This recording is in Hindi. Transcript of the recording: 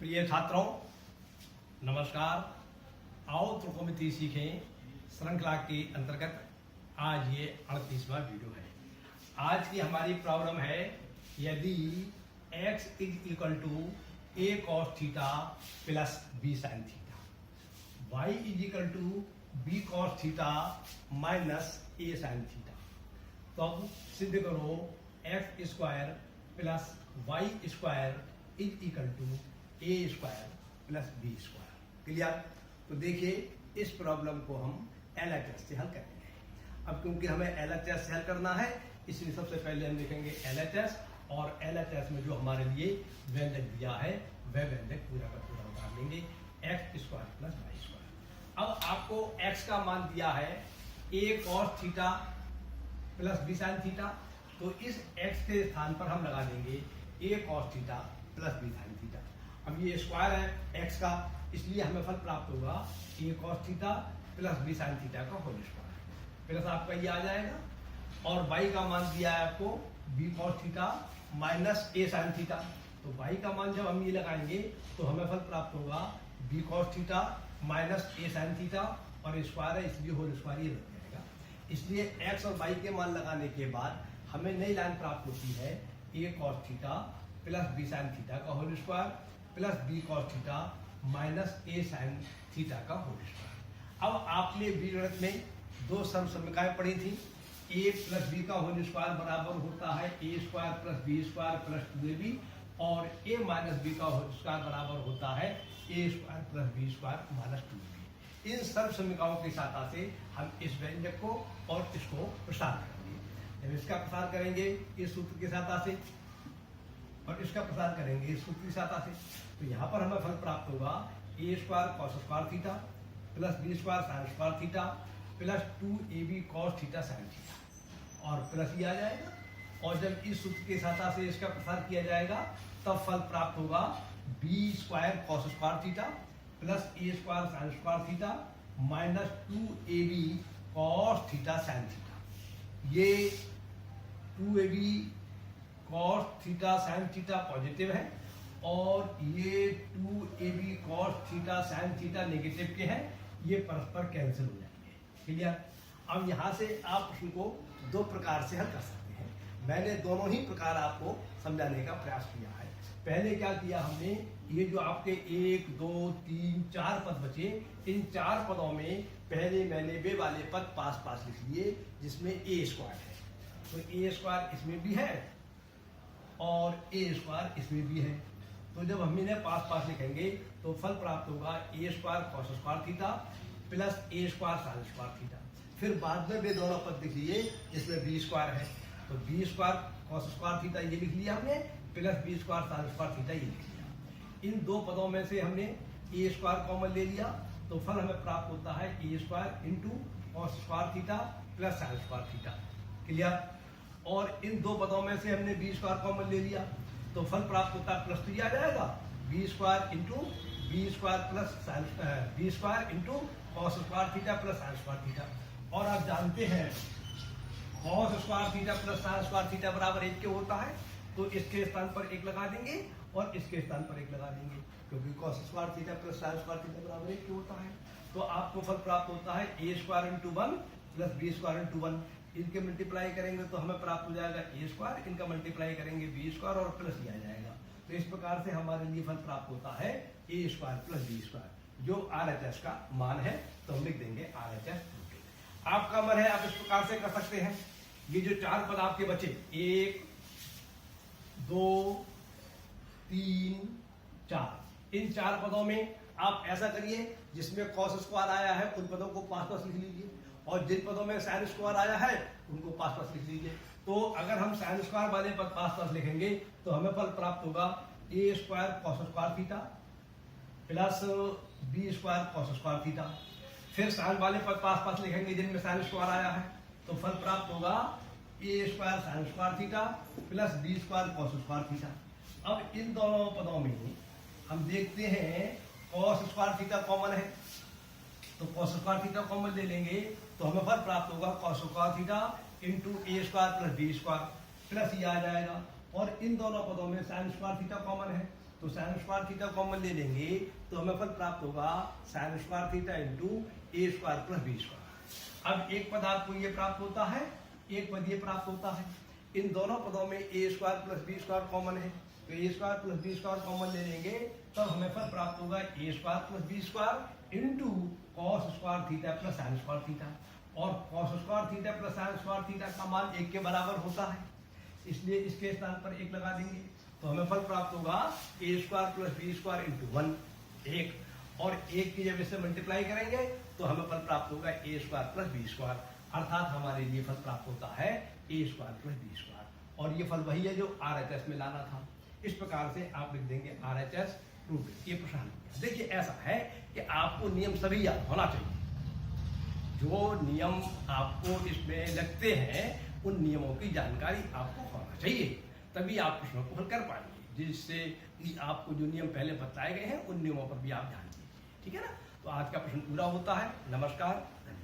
प्रिय छात्रों, नमस्कार। आओ त्रिकोणमिति सीखें श्रृंखला के अंतर्गत आज ये 38वां वीडियो है। आज की हमारी प्रॉब्लम है, यदि x is equal to a cos theta plus b sin theta, y is equal to b cos theta minus a sin theta, तो अब सिद्ध करो x square plus y square is equal to a square plus b square. Clear? तो देखिए, इस प्रॉब्लम को हम LHS से हल करेंगे। अब क्योंकि हमें LHS से हल करना है, इसलिए सबसे पहले हम देखेंगे LHS, और LHS में जो हमारे लिए व्यंजक दिया है वह व्यंजक पूरा का पूरा उतार लेंगे, x square plus y square. अब आपको x का मान दिया है a cos theta plus b sin theta, तो इस x के स्थान पर हम लगा देंगे a cos theta plus b sin theta. अब ये स्क्वायर है x का, इसलिए हमें फल प्राप्त होगा a cos theta plus b sin theta का होल स्क्वायर, प्लस आपका ये आ जाएगा, और y का मान दिया है आपको b cos theta minus a sin theta, तो y का मान जब हम ये लगाएंगे तो हमें फल प्राप्त होगा b cos theta minus a sin theta, और स्क्वायर है इसलिए होल स्क्वायर ये लग जाएगा। इसलिए x और y के मान लगाने के बाद हमें नई लाइन प्राप्त होती है a cos theta plus b sin theta का whole square plus b cos theta minus a sin theta का होल स्क्वायर। अब आपने बीजगणित में दो समसमीकरण पढ़ी थी, a प्लस b का होल स्क्वायर बराबर होता है a square plus b square plus 2ab, और a माइनस b का होल स्क्वायर बराबर होता है a square plus b square minus 2ab। इन सर्व समीकरणों की सहायता से हम इस व्यंजक को और इसको प्रसार करेंगे। जब इसका प्रसार करेंगे इस सूत्र की सहायता से, और इसका प्रसार करेंगे इस सूत्र की सहायता से, तो यहाँ पर हमें फल प्राप्त होगा a square cos square theta plus b square sine square theta plus 2ab cos theta sine theta, और प्लस ये आ जाएगा, और जब इस सूत्र की सहायता से इसका प्रसार किया जाएगा तब फल प्राप्त होगा b square cos square theta plus a square sine square theta minus 2ab cos theta sine theta. ये 2ab cos theta sine theta positive है, और ये 2ab cos theta sine theta negative के हैं, ये परस्पर कैंसिल हो जाएंगे। क्लियर? अब यहाँ से आप इनको दो प्रकार से हल कर सकते हैं। मैंने दोनों ही प्रकार आपको समझाने का प्रयास किया है। पहले क्या किया हमने, ये जो आपके 1 2 3 4 पद बचे, इन 4 पदों में पहले मैंने वे वाले पद पास पास लिख लिए जिसमें a स्क्वायर है, तो a स्क्वायर इसमें भी है और a स्क्वायर इसमें भी है। तो जब हम इन्हें पास पास लिखेंगे तो फल प्राप्त होगा a square cos square theta plus a square sine square theta. फिर बाद में वे दोनों पद लिख लिए जिसमें b स्क्वायर है, तो b square cos square theta ये लिख लिया हमने, plus b square sine square theta ये लिख लिया। इन दो पदों में से हमने a स्क्वायर कॉमन ले लिया, तो फल हमें प्राप्त होता है a square into cos square theta plus sine square theta. Clear? और इन दो पदों में से हमने b स्क्वायर कॉमन ले लिया, तो फल प्राप्त होता है प्लस 3 आ जाएगा, b square into b square plus b square into cos square theta plus sine square theta. और आप जानते हैं cos square theta plus sine square theta बराबर 1 के होता है, तो इसके स्थान पर 1 लगा देंगे और इसके स्थान पर 1 लगा देंगे, क्योंकि cos square theta plus sine square theta बराबर 1 के होता है। तो आपको फल प्राप्त होता है a square into 1 plus b square into 1। इनके मल्टीप्लाई करेंगे तो हमें प्राप्त हो जाएगा a स्क्वायर, इनका मल्टीप्लाई करेंगे b स्क्वायर और प्लस दिया जाएगा। तो इस प्रकार से हमारे लिए फल प्राप्त होता है a square plus b square, जो RHS का मान है, तो हम लिख देंगे RHS। आपका मन है आप इस प्रकार से कर सकते हैं। ये जो 4 पद आपके बचे 1 2 3 4, इन 4 पदों में आप ऐसा करिए जिसमें कॉस स्क्वायर आया है उन पदों को पास पास लिख लीजिए, और जिन पदों में साइन स्क्वायर आया है उनको पास पास लिख लीजिए। तो अगर हम साइन स्क्वायर वाले पद पास पास लिखेंगे तो हमें फल प्राप्त होगा a square cos square theta plus b square cos square theta. फिर साइन वाले पद पास पास लिखेंगे जिनमें साइन स्क्वायर आया है, तो फल प्राप्त होगा a square sine square theta plus b square cos square theta. अब इन दोनों पदों में हम देखते हैं कॉस स्क्वायर थीटा कॉमन है, तो कॉस स्क्वायर थीटा कॉमन ले लेंगे तो हमें फल प्राप्त होगा cos square theta into a square plus b square, plus ये आ जाएगा, और इन दोनों पदों में साइन स्क्वायर थीटा कॉमन है, तो साइन स्क्वायर थीटा कॉमन ले लेंगे तो हमें फल प्राप्त होगा साइन स्क्वायर थीटा इंटू ए स्क्वायर प्लस बी स्क्वायर। अब एक पद आपको ये प्राप्त होता है, एक पद ये प्राप्त होता है। इन दोनों पदों में A square plus B square common है, तो A square plus B square common ले लेंगे तब हमें फल प्राप्त होगा A square plus B square into cos square theta plus sine square theta. और cos square theta plus sine square theta का मान 1 के बराबर होता है, इसलिए इसके स्थान पर 1 लगा देंगे तो हमें फल प्राप्त होगा A square plus B square into 1, 1 और 1 की जब इससे मल्टीप्लाई करेंगे तो हमें फल प्राप्त होगा A square plus B square, अर्थात हमारे लिए फल प्राप्त होता है ए स्क्वायर प्लस बी स्क्वायर। और ये फल वही है जो RHS में लाना था। इस प्रकार से आप लिख देंगे RHS रूट। ये प्रश्न हल हो गया। देखिए ऐसा है कि आपको नियम सभी याद होना चाहिए, जो नियम आपको इसमें लगते हैं उन नियमों की जानकारी आपको होना चाहिए, तभी आप प्रश्नों को हल कर पाएंगे, जिससे कि आपको जो नियम पहले बताए गए हैं उन नियमों पर भी आप ध्यान दीजिए। ठीक है ना। तो आज का प्रश्न पूरा होता है। नमस्कार, धन्यवाद।